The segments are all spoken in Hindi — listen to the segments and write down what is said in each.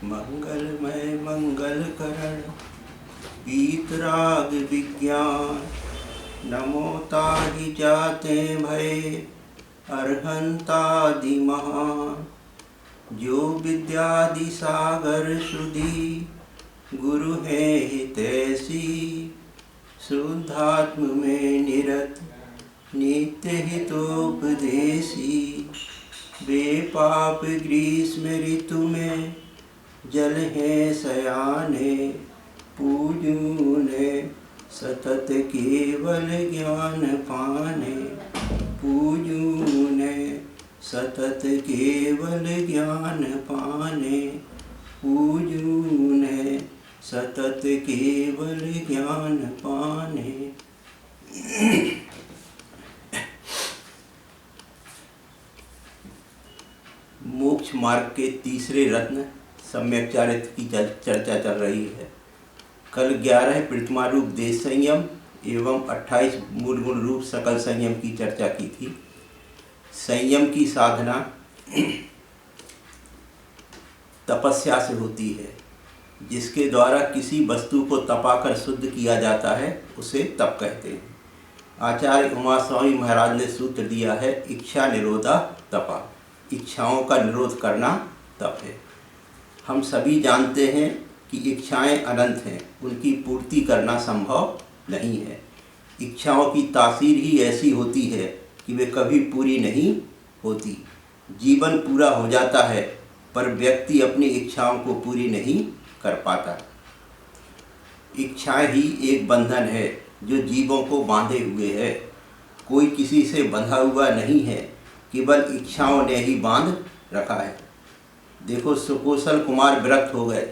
मंगलमय मंगल करण वीतराग विज्ञान। नमो ताहि जाते भय अरहंतादि महान। जो विद्यादि सागर सुधी गुरु है हितैषी। शुद्धात्म में निरत नित्य हितोपदेशी। बेपाप ग्रीष्म ऋतु में जल है सयाने। पूजूने सतत केवल ज्ञान पाने। पूजूने सतत केवल ज्ञान पाने। पूजूने सतत केवल ज्ञान पाने। मोक्ष मार्ग के तीसरे रत्न सम्यक चारित्र की चर्चा चल रही है। कल 11 प्रतिमा रूप देश संयम एवं 28 मूल गुण रूप सकल संयम की चर्चा की थी। संयम की साधना तपस्या से होती है। जिसके द्वारा किसी वस्तु को तपाकर शुद्ध किया जाता है उसे तप कहते हैं। आचार्य उमा स्वामी महाराज ने सूत्र दिया है, इच्छा निरोधा तपा। इच्छाओं का निरोध करना तप है। हम सभी जानते हैं कि इच्छाएं अनंत हैं, उनकी पूर्ति करना संभव नहीं है। इच्छाओं की तासीर ही ऐसी होती है कि वे कभी पूरी नहीं होती। जीवन पूरा हो जाता है पर व्यक्ति अपनी इच्छाओं को पूरी नहीं कर पाता। इच्छाएं ही एक बंधन है जो जीवों को बांधे हुए है। कोई किसी से बंधा हुआ नहीं है, केवल इच्छाओं ने ही बांध रखा है। देखो, सुकोसल कुमार विरक्त हो गए।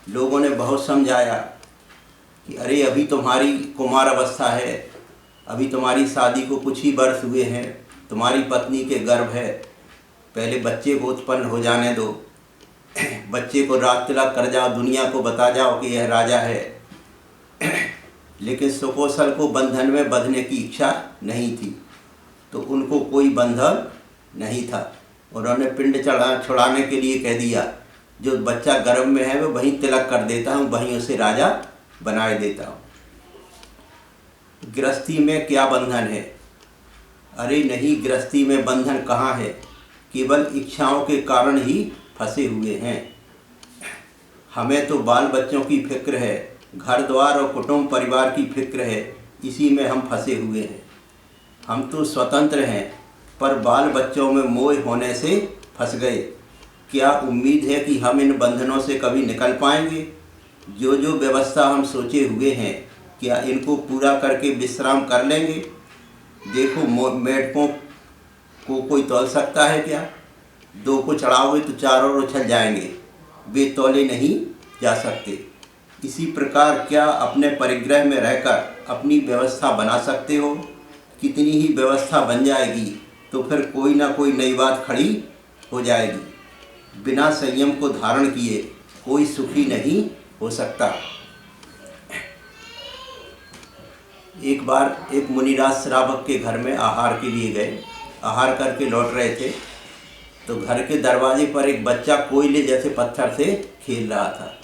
लोगों ने बहुत समझाया कि अरे अभी तुम्हारी कुमार अवस्था है, अभी तुम्हारी शादी को कुछ ही वर्ष हुए हैं, तुम्हारी पत्नी के गर्भ है, पहले बच्चे को उत्पन्न हो जाने दो, बच्चे को रात तिलक कर जाओ, दुनिया को बता जाओ कि यह राजा है। लेकिन सुकोसल को बंधन में बंधने की इच्छा नहीं थी, तो उनको कोई बंधन नहीं था। उन्होंने पिंड छुड़ाने के लिए कह दिया, जो बच्चा गर्भ में है वो वहीं तिलक कर देता हूँ, वहीं उसे राजा बनाए देता हूँ। गृहस्थी में क्या बंधन है? अरे नहीं, गृहस्थी में बंधन कहाँ है? केवल इच्छाओं के कारण ही फंसे हुए हैं। हमें तो बाल बच्चों की फिक्र है, घर द्वार और कुटुंब परिवार की फिक्र है, इसी में हम फंसे हुए हैं। हम तो स्वतंत्र हैं पर बाल बच्चों में मोह होने से फंस गए। क्या उम्मीद है कि हम इन बंधनों से कभी निकल पाएंगे? जो जो व्यवस्था हम सोचे हुए हैं, क्या इनको पूरा करके विश्राम कर लेंगे? देखो, मेढकों को कोई तौल सकता है क्या? 2 को चढ़ाओगे तो 4 और उछल जाएंगे, वे तौले नहीं जा सकते। इसी प्रकार क्या अपने परिग्रह में रहकर अपनी व्यवस्था बना सकते हो? कितनी ही व्यवस्था बन जाएगी तो फिर कोई ना कोई नई बात खड़ी हो जाएगी। बिना संयम को धारण किए कोई सुखी नहीं हो सकता। एक बार एक मुनिराज श्रावक के घर में आहार के लिए गए। आहार करके लौट रहे थे तो घर के दरवाजे पर एक बच्चा कोयले जैसे पत्थर से खेल रहा था।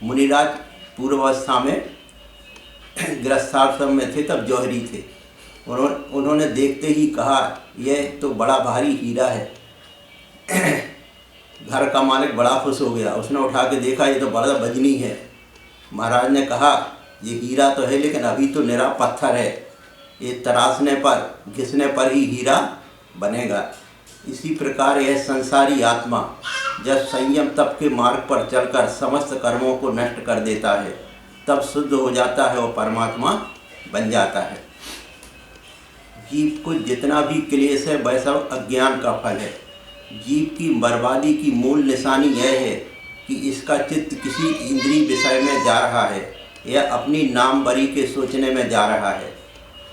मुनिराज पूर्वावस्था में गृहस्थाश्रम में थे, तब जौहरी थे। उन्होंने देखते ही कहा, यह तो बड़ा भारी हीरा है। घर का मालिक बड़ा खुश हो गया। उसने उठा के देखा, ये तो बड़ा वजनी है। महाराज ने कहा, ये हीरा तो है लेकिन अभी तो निरा पत्थर है, ये तराशने पर घिसने पर ही हीरा बनेगा। इसी प्रकार यह संसारी आत्मा जब संयम तप के मार्ग पर चलकर समस्त कर्मों को नष्ट कर देता है, तब शुद्ध हो जाता है और परमात्मा बन जाता है। जीव को जितना भी क्लेश है वह सब अज्ञान का फल है। जीव की बर्बादी की मूल निशानी यह है कि इसका चित्त किसी इंद्रिय विषय में जा रहा है या अपनी नामवरी के सोचने में जा रहा है।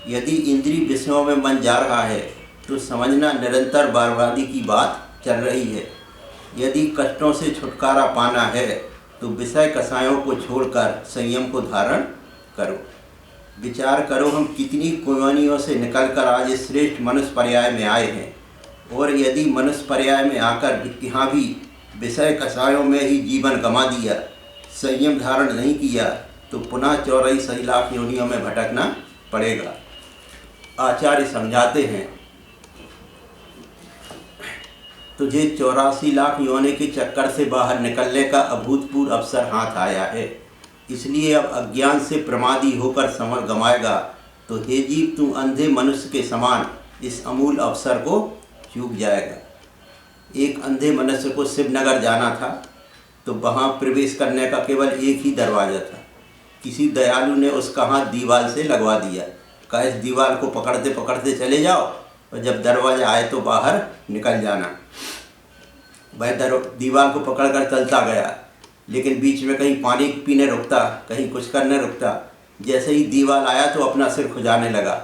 यदि इंद्रिय विषयों में मन जा रहा है तो समझना निरंतर बर्बादी की बात चल रही है। यदि कष्टों से छुटकारा पाना है तो विषय कषायों को छोड़कर संयम को धारण करो। विचार करो, हम कितनी कुर्बानियों से निकलकर आज इस श्रेष्ठ मनुष्य पर्याय में आए हैं, और यदि मनुष्य पर्याय में आकर यहाँ भी विषय कषायों में ही जीवन गंवा दिया, संयम धारण नहीं किया तो पुनः 84 लाख योनियों में भटकना पड़ेगा। आचार्य समझाते हैं, तुझे 84 लाख योनि के चक्कर से बाहर निकलने का अभूतपूर्व अवसर हाथ आया है, इसलिए अब अज्ञान से प्रमादी होकर समय गंवाएगा तो हे जीव, तू अंधे मनुष्य के समान इस अमूल अवसर को चूक जाएगा। एक अंधे मनुष्य को शिवनगर जाना था तो वहाँ प्रवेश करने का केवल एक ही दरवाज़ा था। किसी दयालु ने उसका हाथ दीवार से लगवा दिया, कहा इस दीवार को पकड़ते पकड़ते चले जाओ और जब दरवाज़ा आए तो बाहर निकल जाना। वह दीवार को पकड़कर चलता गया, लेकिन बीच में कहीं पानी पीने रुकता, कहीं कुछ करने रुकता। जैसे ही दीवार आया तो अपना सिर खुजाने लगा,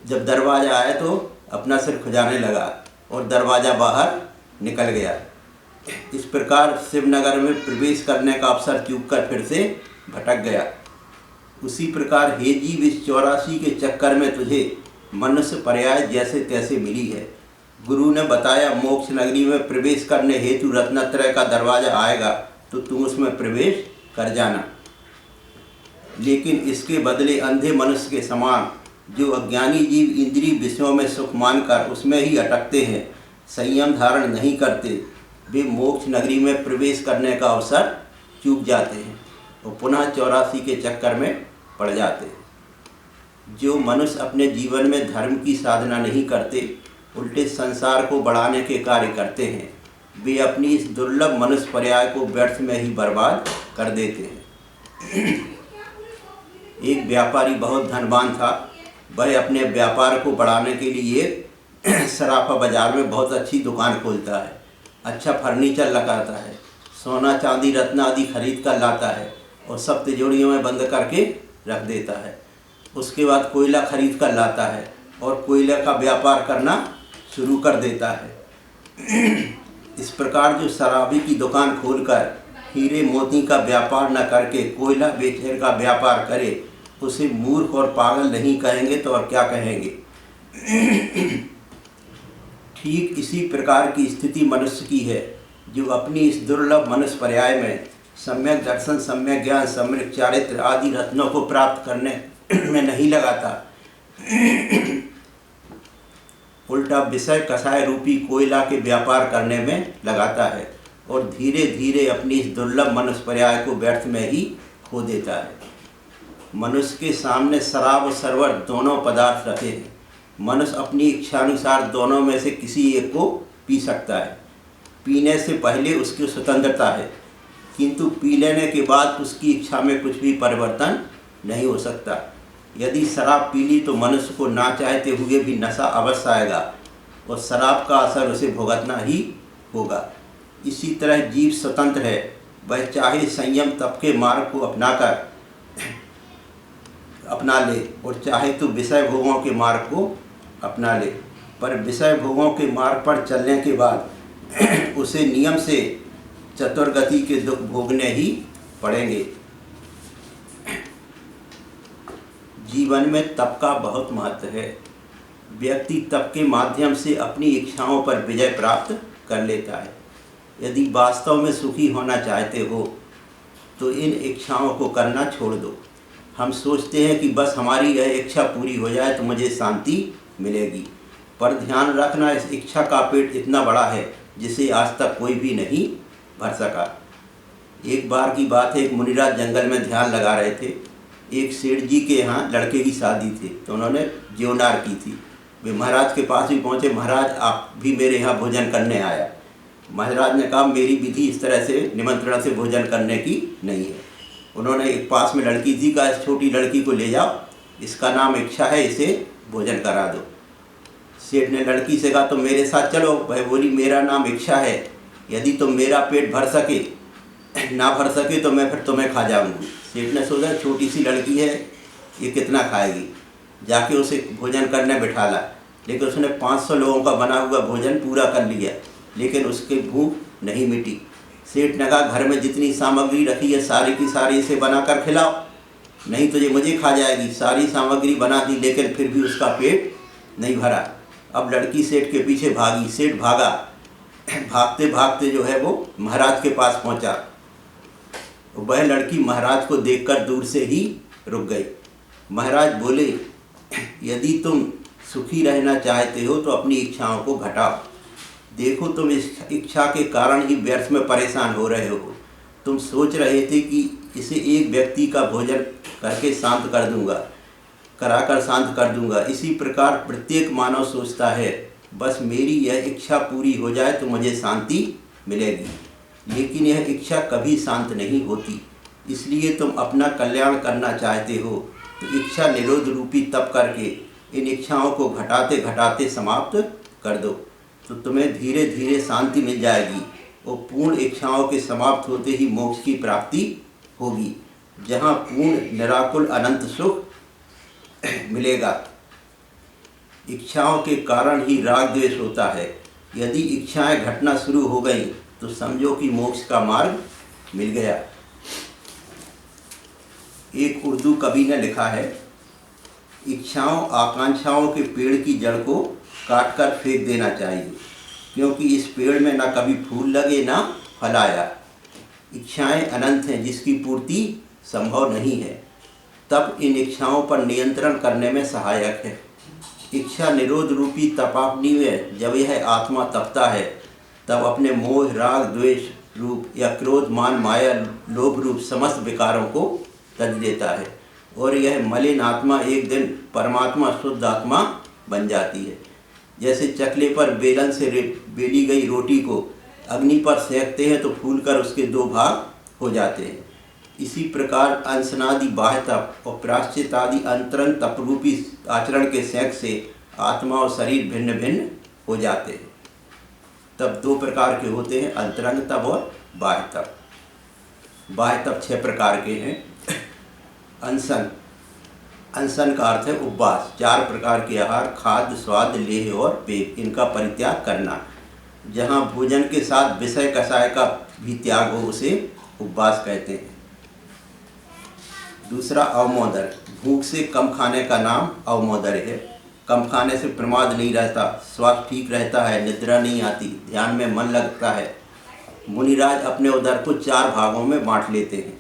जब दरवाज़ा आया तो अपना सिर खुजाने लगा और दरवाज़ा बाहर निकल गया। इस प्रकार शिवनगर में प्रवेश करने का अवसर चूक कर फिर से भटक गया। उसी प्रकार हे जीव, इस 84 के चक्कर में तुझे मनुष्य पर्याय जैसे तैसे मिली है। गुरु ने बताया मोक्ष नगरी में प्रवेश करने हेतु रत्नत्रय का दरवाज़ा आएगा तो तुम उसमें प्रवेश कर जाना, लेकिन इसके बदले अंधे मनुष्य के समान जो अज्ञानी जीव इंद्रिय विषयों में सुख मानकर उसमें ही अटकते हैं, संयम धारण नहीं करते, वे मोक्ष नगरी में प्रवेश करने का अवसर चूक जाते हैं और पुनः 84 के चक्कर में पड़ जाते हैं। जो मनुष्य अपने जीवन में धर्म की साधना नहीं करते, उल्टे संसार को बढ़ाने के कार्य करते हैं, वे अपनी इस दुर्लभ मनुष्य पर्याय को व्यर्थ में ही बर्बाद कर देते हैं। एक व्यापारी बहुत धनवान था। वह अपने व्यापार को बढ़ाने के लिए सराफा बाजार में बहुत अच्छी दुकान खोलता है, अच्छा फर्नीचर लगाता है, सोना चांदी रत्न आदि खरीद कर लाता है और सब तिजोरियों में बंद करके रख देता है। उसके बाद कोयला खरीद कर लाता है और कोयले का व्यापार करना शुरू कर देता है। इस प्रकार जो शराबी की दुकान खोलकर हीरे मोती का व्यापार न करके कोयला बेचने का व्यापार करे, उसे मूर्ख और पागल नहीं कहेंगे तो और क्या कहेंगे। ठीक इसी प्रकार की स्थिति मनुष्य की है, जो अपनी इस दुर्लभ मनुष्य पर्याय में सम्यक दर्शन, सम्यक ज्ञान, सम्यक चारित्र आदि रत्नों को प्राप्त करने में नहीं लगाता, उल्टा विषय कषाय रूपी कोयला के व्यापार करने में लगाता है और धीरे धीरे अपनी इस दुर्लभ मनुष्य पर्याय को व्यर्थ में ही खो देता है। मनुष्य के सामने शराब और सरवर दोनों पदार्थ रखे हैं। मनुष्य अपनी इच्छानुसार दोनों में से किसी एक को पी सकता है। पीने से पहले उसकी स्वतंत्रता है, किंतु पी लेने के बाद उसकी इच्छा में कुछ भी परिवर्तन नहीं हो सकता। यदि शराब पी ली तो मनुष्य को ना चाहते हुए भी नशा अवश्य आएगा और शराब का असर उसे भुगतना ही होगा। इसी तरह जीव स्वतंत्र है, वह चाहे संयम तप के मार्ग को अपना ले और चाहे तो विषय भोगों के मार्ग को अपना ले, पर विषय भोगों के मार्ग पर चलने के बाद उसे नियम से चतुर्गति के दुख भोगने ही पड़ेंगे। जीवन में तप का बहुत महत्व है। व्यक्ति तप के माध्यम से अपनी इच्छाओं पर विजय प्राप्त कर लेता है। यदि वास्तव में सुखी होना चाहते हो तो इन इच्छाओं को करना छोड़ दो। हम सोचते हैं कि बस हमारी यह इच्छा पूरी हो जाए तो मुझे शांति मिलेगी, पर ध्यान रखना इस इच्छा का पेट इतना बड़ा है जिसे आज तक कोई भी नहीं भर सका। एक बार की बात है, एक मुनिराज जंगल में ध्यान लगा रहे थे। एक सेठ जी के यहाँ लड़के की शादी थी तो उन्होंने ज्योनार की थी। वे महाराज के पास भी पहुँचे, महाराज आप भी मेरे यहाँ भोजन करने आया। महाराज ने कहा मेरी विधि इस तरह से निमंत्रण से भोजन करने की नहीं है। उन्होंने एक पास में लड़की थी, कहा इस छोटी लड़की को ले जाओ, इसका नाम इच्छा है, इसे भोजन करा दो। सेठ ने लड़की से कहा तो मेरे साथ चलो। वह बोली मेरा नाम इच्छा है, यदि तुम मेरा पेट भर सके ना भर सके तो मैं फिर तुम्हें खा जाऊंगी। सेठ ने सोचा छोटी सी लड़की है, ये कितना खाएगी। जाके उसे भोजन करने बिठाला, लेकिन उसने 500 लोगों का बना हुआ भोजन पूरा कर लिया, लेकिन उसकी भूख नहीं मिटी। सेठ ने कहा घर में जितनी सामग्री रखी है सारी की सारी इसे बनाकर खिलाओ, नहीं तो ये मुझे खा जाएगी। सारी सामग्री बना दी, लेकिन फिर भी उसका पेट नहीं भरा। अब लड़की सेठ के पीछे भागी। सेठ भागा भागते भागते जो है वो महाराज के पास पहुंचा। वह लड़की महाराज को देखकर दूर से ही रुक गई। महाराज बोले, यदि तुम सुखी रहना चाहते हो तो अपनी इच्छाओं को घटाओ। देखो, तुम इस इच्छा के कारण ही व्यर्थ में परेशान हो रहे हो। तुम सोच रहे थे कि इसे एक व्यक्ति का भोजन करके शांत कर दूंगा, कराकर शांत कर दूंगा। इसी प्रकार प्रत्येक मानव सोचता है, बस मेरी यह इच्छा पूरी हो जाए तो मुझे शांति मिलेगी। लेकिन यह इच्छा कभी शांत नहीं होती। इसलिए तुम अपना कल्याण करना चाहते हो तो इच्छा निरोध रूपी तप करके इन इच्छाओं को घटाते घटाते समाप्त कर दो, तो तुम्हें धीरे धीरे शांति मिल जाएगी और पूर्ण इच्छाओं के समाप्त होते ही मोक्ष की प्राप्ति होगी, जहाँ पूर्ण निराकुल अनंत सुख मिलेगा। इच्छाओं के कारण ही राग द्वेष होता है। यदि इच्छाएं घटना शुरू हो गई तो समझो कि मोक्ष का मार्ग मिल गया। एक उर्दू कवि ने लिखा है, इच्छाओं आकांक्षाओं के पेड़ की जड़ को काटकर फेंक देना चाहिए, क्योंकि इस पेड़ में ना कभी फूल लगे ना फल आया। इच्छाएं अनंत हैं जिसकी पूर्ति संभव नहीं है। तप इन इच्छाओं पर नियंत्रण करने में सहायक है। इच्छा निरोध रूपी तपाग्नि में जब यह आत्मा तपता है तब अपने मोह राग द्वेष रूप या क्रोध मान माया लोभ रूप समस्त विकारों को तज देता है और यह मलिन आत्मा एक दिन परमात्मा शुद्ध आत्मा बन जाती है। जैसे चकले पर बेलन से बेली गई रोटी को अग्नि पर सेंकते हैं तो फूलकर उसके दो भाग हो जाते हैं। इसी प्रकार अंसनादि बाह्य तप और प्राश्चित आदि अंतरंग तप रूपी आचरण के सेंक से आत्मा और शरीर भिन्न भिन्न हो जाते हैं। तब दो प्रकार के होते हैं, अंतरंग तप और बाह्य तप। बाह्य तप 6 प्रकार के हैं। अनशन, अनशन का अर्थ है उपवास। 4 प्रकार के आहार, खाद्य स्वाद लेह और पेय, इनका परित्याग करना। जहाँ भोजन के साथ विषय कषाय का भी त्याग हो उसे उपवास कहते हैं। दूसरा अवमोदर, भूख से कम खाने का नाम अवमोदर है। कम खाने से प्रमाद नहीं रहता, स्वास्थ्य ठीक रहता है, निद्रा नहीं आती, ध्यान में मन लगता है। मुनिराज अपने उदर को 4 भागों में बांट लेते हैं।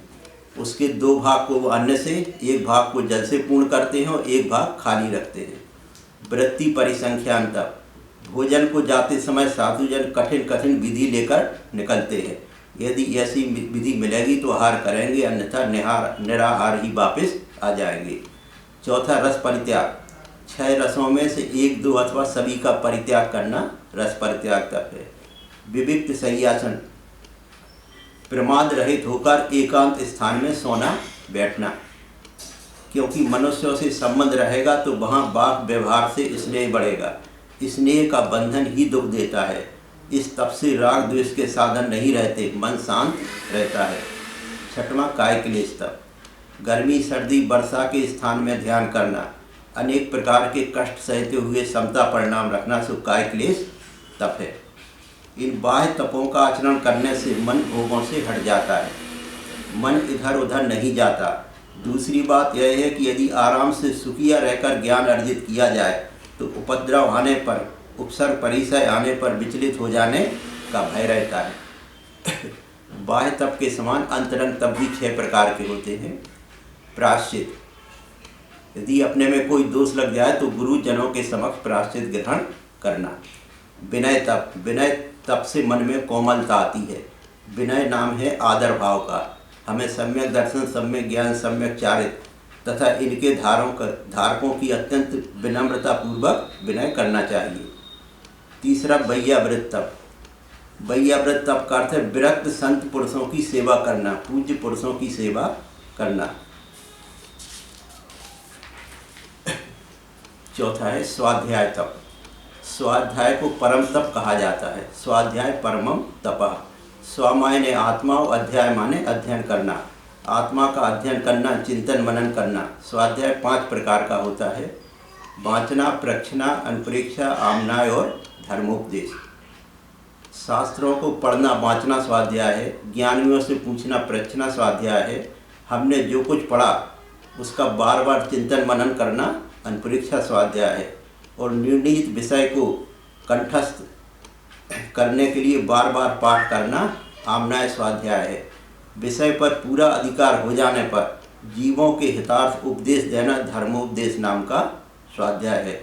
उसके 2 भाग को वो अन्न से, 1 भाग को जल से पूर्ण करते हैं और 1 भाग खाली रखते हैं। वृत्ति परिसंख्यान तप, भोजन को जाते समय साधुजन कठिन कठिन विधि लेकर निकलते हैं। यदि ऐसी विधि मिलेगी तो आहार करेंगे, अन्यथा निराहार ही वापस आ जाएंगे। चौथा रस परित्याग, 6 रसों में से 1, 2 अथवा सभी का परित्याग करना रस परित्याग तप है। विविक्त शय्यासन, प्रमाद रहित होकर एकांत स्थान में सोना बैठना, क्योंकि मनुष्यों से संबंध रहेगा तो वहाँ वाक व्यवहार से स्नेह बढ़ेगा। स्नेह का बंधन ही दुख देता है। इस तप से राग द्वेष के साधन नहीं रहते, मन शांत रहता है। 6वां काय क्लेश तप, गर्मी सर्दी वर्षा के स्थान में ध्यान करना, अनेक प्रकार के कष्ट सहते हुए समता परिणाम रखना सो काय क्लेश तप है। इन बाह्य तपों का आचरण करने से मन भोगों से हट जाता है, मन इधर उधर नहीं जाता। दूसरी बात यह है कि यदि आराम से सुखिया रहकर ज्ञान अर्जित किया जाए तो उपद्रव आने पर, उपसर्ग परिचय आने पर विचलित हो जाने का भय रहता है। बाह्य तप के समान अंतरंग तप भी 6 प्रकार के होते हैं। प्रायश्चित, यदि अपने में कोई दोष लग जाए तो गुरुजनों के समक्ष प्रायश्चित ग्रहण करना। विनय तप, विनय तप से मन में कोमलता आती है। विनय नाम है आदर भाव का। हमें सम्यक दर्शन, सम्यक ज्ञान, सम्यक चारित्र तथा इनके धारकों की अत्यंत विनम्रता पूर्वक विनय करना चाहिए। तीसरा वैयावृत तप, वैयावृत तप का अर्थ है विरक्त संत पुरुषों की सेवा करना, पूज्य पुरुषों की सेवा करना। चौथा है स्वाध्याय तप। स्वाध्याय को परम तप कहा जाता है। स्वाध्याय परमम तपः। स्व माने आत्मा और अध्याय माने अध्ययन करना। आत्मा का अध्ययन करना, चिंतन मनन करना। स्वाध्याय 5 प्रकार का होता है, वाचना, प्रक्षना, अनुप्रेक्षा, आमनाय और धर्मोपदेश। शास्त्रों को पढ़ना वाचना स्वाध्याय है, ज्ञानियों से पूछना प्रक्षना स्वाध्याय है। हमने जो कुछ पढ़ा उसका बार बार चिंतन मनन करना अनुप्रेक्षा स्वाध्याय है, और निर्णीत विषय को कंठस्थ करने के लिए बार बार पाठ करना आमनाय स्वाध्याय है। विषय पर पूरा अधिकार हो जाने पर जीवों के हितार्थ उपदेश देना धर्मोपदेश नाम का स्वाध्याय है।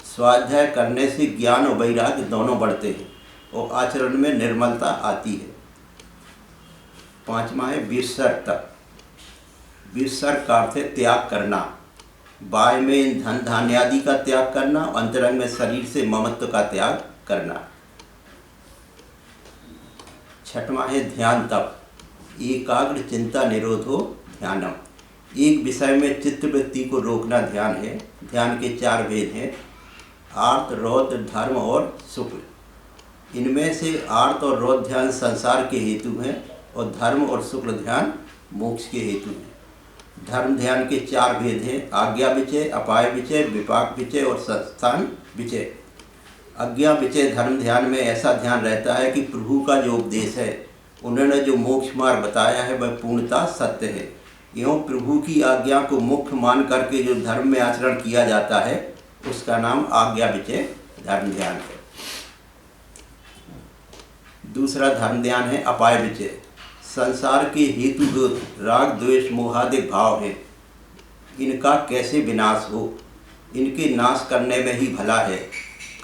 स्वाध्याय करने से ज्ञान और वैराग्य दोनों बढ़ते हैं और आचरण में निर्मलता आती है। 5वां है विसर्ग। विसर्ग का अर्थ है त्याग करना। बाह्य में धन धान्य आदि का त्याग करना, अंतरंग में शरीर से ममत्व का त्याग करना। 6वां है ध्यान तप। एकाग्र चिंता निरोधो ध्यानम। एक विषय में चित्तवृत्ति को रोकना ध्यान है। ध्यान के 4 भेद हैं, आर्त, रौद्र, धर्म और शुक्ल। इनमें से आर्त और रौद्र ध्यान संसार के हेतु हैं और धर्म और शुक्ल ध्यान मोक्ष के हेतु हैं। धर्म ध्यान के 4 भेद हैं, आज्ञा विचय, अपाय विचय, विपाक विचय और संस्थान विचय। आज्ञा विचय धर्म ध्यान में ऐसा ध्यान रहता है कि प्रभु का जो उपदेश है, उन्होंने जो मोक्ष मार्ग बताया है, वह पूर्णतः सत्य है। एवं प्रभु की आज्ञा को मुख्य मान करके जो धर्म में आचरण किया जाता है, उसका नाम आज्ञा विचय धर्म ध्यान है। दूसरा धर्म ध्यान है अपाय विचय। संसार के हेतुभूत राग, द्वेष, मोहादिक भाव हैं, इनका कैसे विनाश हो, इनके नाश करने में ही भला है।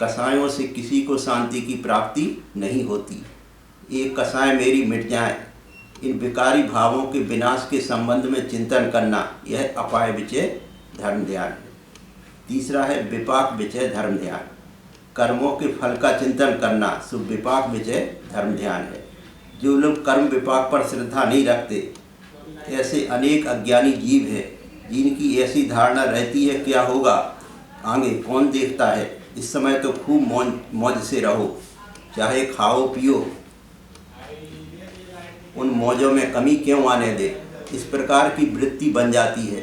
कसायों से किसी को शांति की प्राप्ति नहीं होती। एक कसाय मेरी मिट जाए, इन विकारी भावों के विनाश के संबंध में चिंतन करना, यह अपाय विचय धर्म ध्यान है। तीसरा है विपाक विचय धर्म ध्यान। कर्मों के फल का चिंतन करना शुभ विपाक विचय धर्म ध्यान है। जो लोग कर्म विपाक पर श्रद्धा नहीं रखते, ऐसे अनेक अज्ञानी जीव हैं जिनकी ऐसी धारणा रहती है क्या होगा आगे कौन देखता है, इस समय तो खूब मौज से रहो, चाहे खाओ पियो, उन मौजों में कमी क्यों आने दे। इस प्रकार की वृत्ति बन जाती है।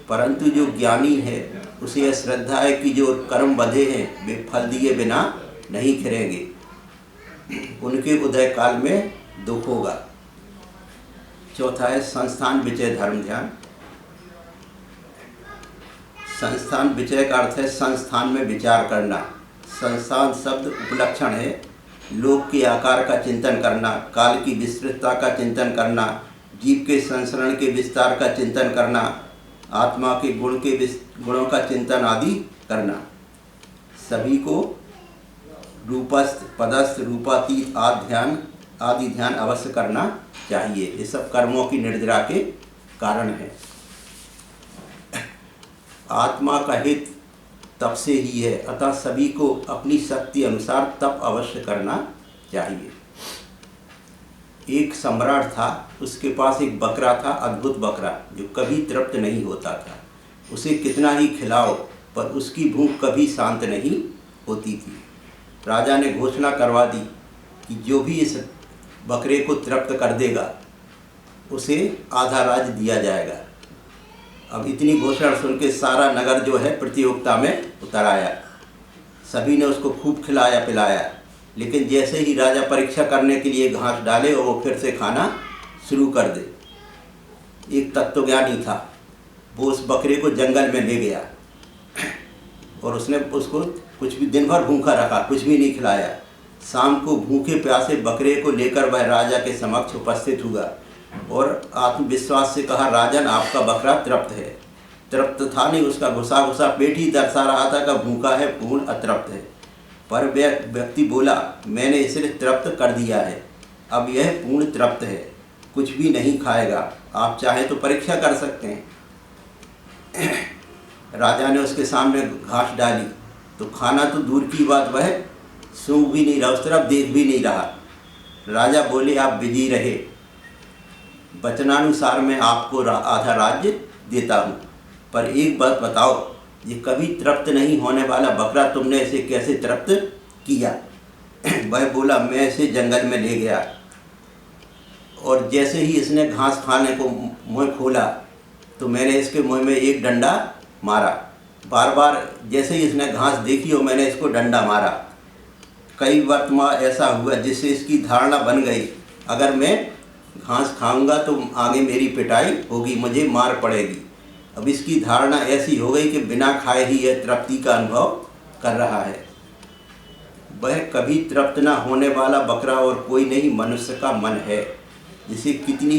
परंतु जो ज्ञानी है उसे यह श्रद्धा है कि जो कर्म बंधे हैं वे फल दिए बिना नहीं खिलेंगे, उनके उदय काल में दुख होगा। चौथा है संस्थान विचय धर्म ध्यान। संस्थान विचय का अर्थ है संस्थान में विचार करना। संस्थान शब्द उपलक्षण है। लोक के आकार का चिंतन करना, काल की विस्तृतता का चिंतन करना, जीव के संसरण के विस्तार का चिंतन करना, आत्मा के गुणों का चिंतन आदि करना। सभी को रूपस्थ, पदस्थ, रूपातीत आदि ध्यान अवश्य करना चाहिए। ये सब कर्मों की निर्जरा के कारण है। आत्मा का हित तप से ही है, अतः सभी को अपनी शक्ति अनुसार तप अवश्य करना चाहिए। एक सम्राट था, उसके पास एक बकरा था, अद्भुत बकरा जो कभी तृप्त नहीं होता था। उसे कितना ही खिलाओ पर उसकी भूख कभी शांत नहीं होती थी। राजा ने घोषणा करवा दी कि जो भी इस बकरे को तृप्त कर देगा उसे आधा राज्य दिया जाएगा। अब इतनी घोषणा सुन के सारा नगर जो है प्रतियोगिता में उतर आया। सभी ने उसको खूब खिलाया पिलाया, लेकिन जैसे ही राजा परीक्षा करने के लिए घास डाले और वो फिर से खाना शुरू कर दे। एक तत्वज्ञानी था, वो उस बकरे को जंगल में ले गया और उसने उसको कुछ भी दिन भर भूखा रखा, कुछ भी नहीं खिलाया। शाम को भूखे प्यासे बकरे को लेकर वह राजा के समक्ष उपस्थित हुआ और आत्मविश्वास से कहा, राजन आपका बकरा तृप्त है। तृप्त था नहीं, उसका घुसा घुसा पेट ही दर्शा रहा था कि भूखा है, पूर्ण अतृप्त है। पर व्यक्ति बोला, मैंने इसे तृप्त कर दिया है, अब यह पूर्ण तृप्त है, कुछ भी नहीं खाएगा, आप चाहे तो परीक्षा कर सकते हैं। राजा ने उसके सामने घास डाली तो खाना तो दूर की बात, वह सूंघ भी नहीं रहा, उस तरफ देख भी नहीं रहा। राजा बोले, आप विजयी रहे, वचनानुसार मैं आपको आधा राज्य देता हूँ, पर एक बात बताओ, ये कभी तृप्त नहीं होने वाला बकरा तुमने इसे कैसे तृप्त किया? वह बोला, मैं इसे जंगल में ले गया और जैसे ही इसने घास खाने को मुँह खोला तो मैंने इसके मुँह में एक डंडा मारा। बार बार जैसे ही इसने घास देखी और मैंने इसको डंडा मारा। कई वर्तमान ऐसा हुआ जिससे इसकी धारणा बन गई, अगर मैं घास खाऊंगा तो आगे मेरी पिटाई होगी, मुझे मार पड़ेगी। अब इसकी धारणा ऐसी हो गई कि बिना खाए ही यह तृप्ति का अनुभव कर रहा है। वह कभी तृप्त न होने वाला बकरा और कोई नहीं मनुष्य का मन है, जिसे कितनी